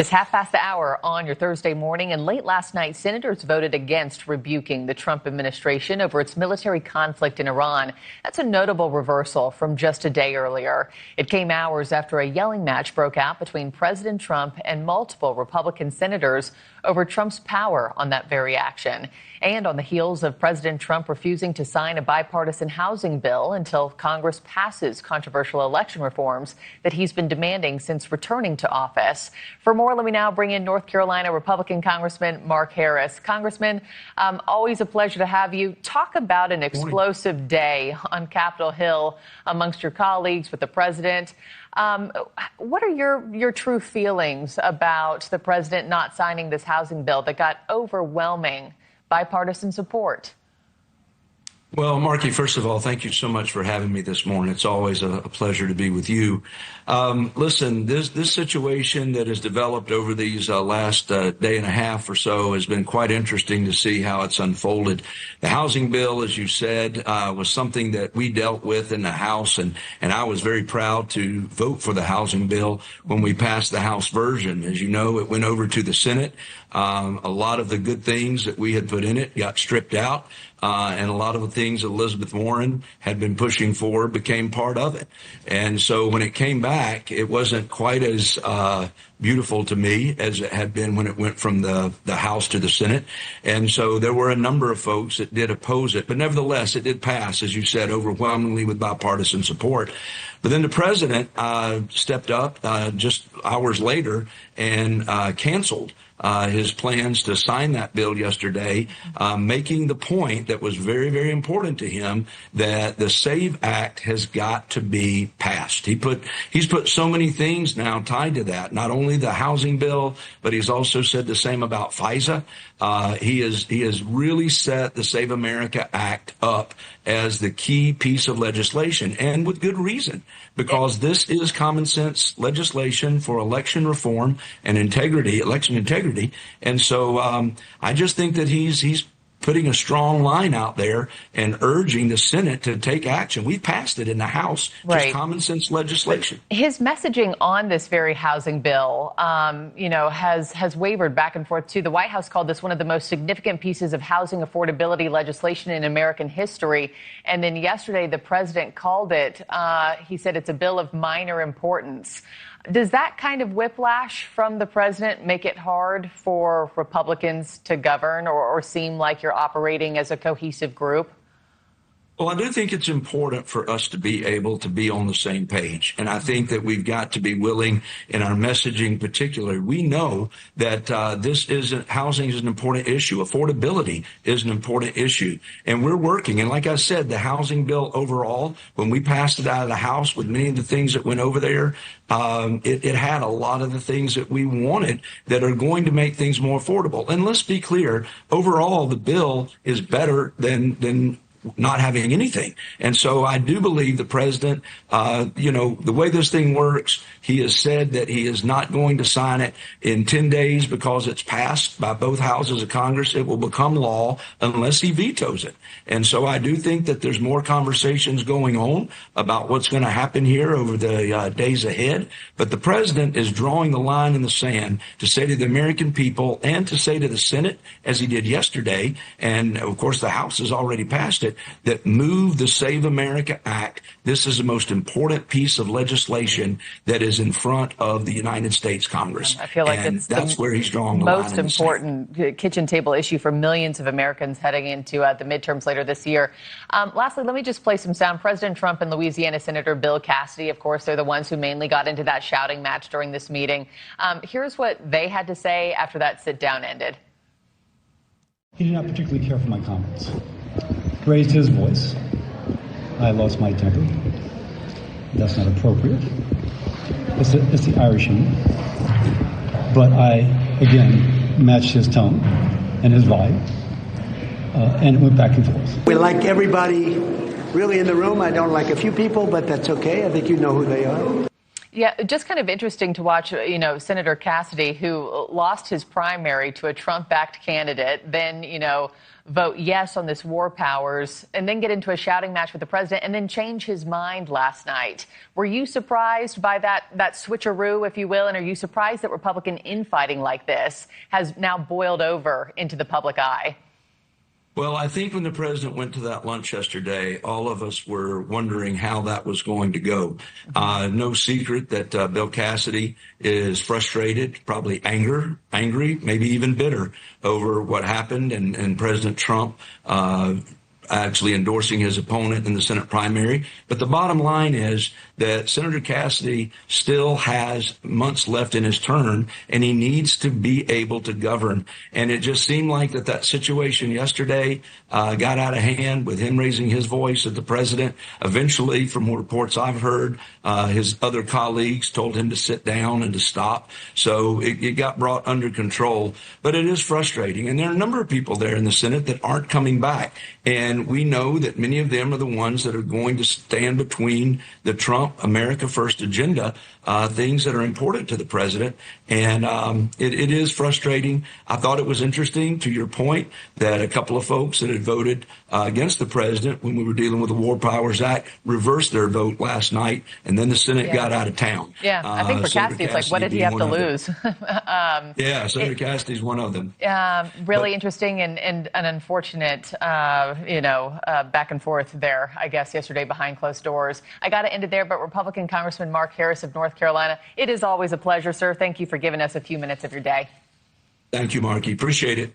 It's half past the hour on your Thursday morning, and late last night, senators voted against rebuking the Trump administration over its military conflict in Iran. That's a notable reversal from just a day earlier. It came hours after a yelling match broke out between President Trump and multiple Republican senators over Trump's power on that very action. And on the heels of President Trump refusing to sign a bipartisan housing bill until Congress passes controversial election reforms that he's been demanding since returning to office. For more, let me now bring in North Carolina Republican Congressman Mark Harris. Congressman, always a pleasure to have you. Talk about an explosive day on Capitol Hill amongst your colleagues with the president. What are your true feelings about the president not signing this housing bill that got overwhelming bipartisan support? Well, Marky, first of all, thank you so much for having me this morning. It's always a pleasure to be with you. Listen, this situation that has developed over these last day and a half or so has been quite interesting to see how it's unfolded. The housing bill, as you said, was something that we dealt with in the House, and I was very proud to vote for the housing bill when we passed the House version. As you know, it went over to the Senate. A lot of the good things that we had put in it got stripped out. And a lot of the things Elizabeth Warren had been pushing for became part of it. And so when it came back, it wasn't quite as beautiful to me as it had been when it went from the House to the Senate. And so there were a number of folks that did oppose it. But nevertheless, it did pass, as you said, overwhelmingly with bipartisan support. But then the president stepped up just hours later and canceled his plans to sign that bill yesterday, making the point that was very, very important to him that the SAVE Act has got to be passed. He's put so many things now tied to that, not only the housing bill, but he's also said the same about FISA. He has really set the Save America Act up as the key piece of legislation, and with good reason, because this is common sense legislation for election reform and election integrity. And so I just think that he's putting a strong line out there and urging the Senate to take action. We've passed it in the House, just common sense legislation. His messaging on this very housing bill, has wavered back and forth too. The White House called this one of the most significant pieces of housing affordability legislation in American history. And then yesterday, the president called it, he said it's a bill of minor importance. Does that kind of whiplash from the president make it hard for Republicans to govern or seem like you're operating as a cohesive group? Well, I do think it's important for us to be able to be on the same page. And I think that we've got to be willing in our messaging particularly. We know that housing is an important issue. Affordability is an important issue. And we're working. And like I said, the housing bill overall, when we passed it out of the House with many of the things that went over there, it had a lot of the things that we wanted that are going to make things more affordable. And let's be clear, overall, the bill is better than not having anything. And so I do believe the president, the way this thing works, he has said that he is not going to sign it in 10 days because it's passed by both houses of Congress. It will become law unless he vetoes it. And so I do think that there's more conversations going on about what's going to happen here over the days ahead. But the president is drawing the line in the sand to say to the American people and to say to the Senate, as he did yesterday, and of course the House has already passed it, that move the Save America Act. This is the most important piece of legislation that is in front of the United States Congress. I feel like and that's where he's drawing the line. Most important kitchen table issue for millions of Americans heading into the midterms later this year. Lastly, let me just play some sound. President Trump and Louisiana Senator Bill Cassidy, of course, they're the ones who mainly got into that shouting match during this meeting. Here's what they had to say after that sit down ended. He did not particularly care for my comments. Raised his voice. I lost my temper. That's not appropriate. It's the Irish in me. But I, again, matched his tone and his vibe, and it went back and forth. We like everybody really in the room. I don't like a few people, but that's okay. I think you know who they are. Yeah, just kind of interesting to watch, Senator Cassidy, who lost his primary to a Trump-backed candidate, then, vote yes on this war powers, and then get into a shouting match with the president, and then change his mind last night. Were you surprised by that switcheroo, if you will, and are you surprised that Republican infighting like this has now boiled over into the public eye? Well, I think when the president went to that lunch yesterday, all of us were wondering how that was going to go. No secret that Bill Cassidy is frustrated, probably angry, maybe even bitter over what happened, and President Trump actually endorsing his opponent in the Senate primary. But the bottom line is that Senator Cassidy still has months left in his term, and he needs to be able to govern. And it just seemed like that situation yesterday got out of hand with him raising his voice at the president. Eventually, from reports I've heard, his other colleagues told him to sit down and to stop. So it got brought under control. But it is frustrating. And there are a number of people there in the Senate that aren't coming back. And we know that many of them are the ones that are going to stand between the Trump America First agenda, things that are important to the president. And it is frustrating. I thought it was interesting, to your point, that a couple of folks that had voted against the president when we were dealing with the War Powers Act reversed their vote last night, and then the Senate got out of town. Yeah, I think for Cassidy, it's like, what did he have to lose? Senator Cassidy's one of them. Really interesting and an unfortunate, back and forth there, I guess, yesterday behind closed doors. I got to end it there, but Republican Congressman Mark Harris of North Carolina, it is always a pleasure, sir. Thank you for giving us a few minutes of your day. Thank you, Marky. Appreciate it.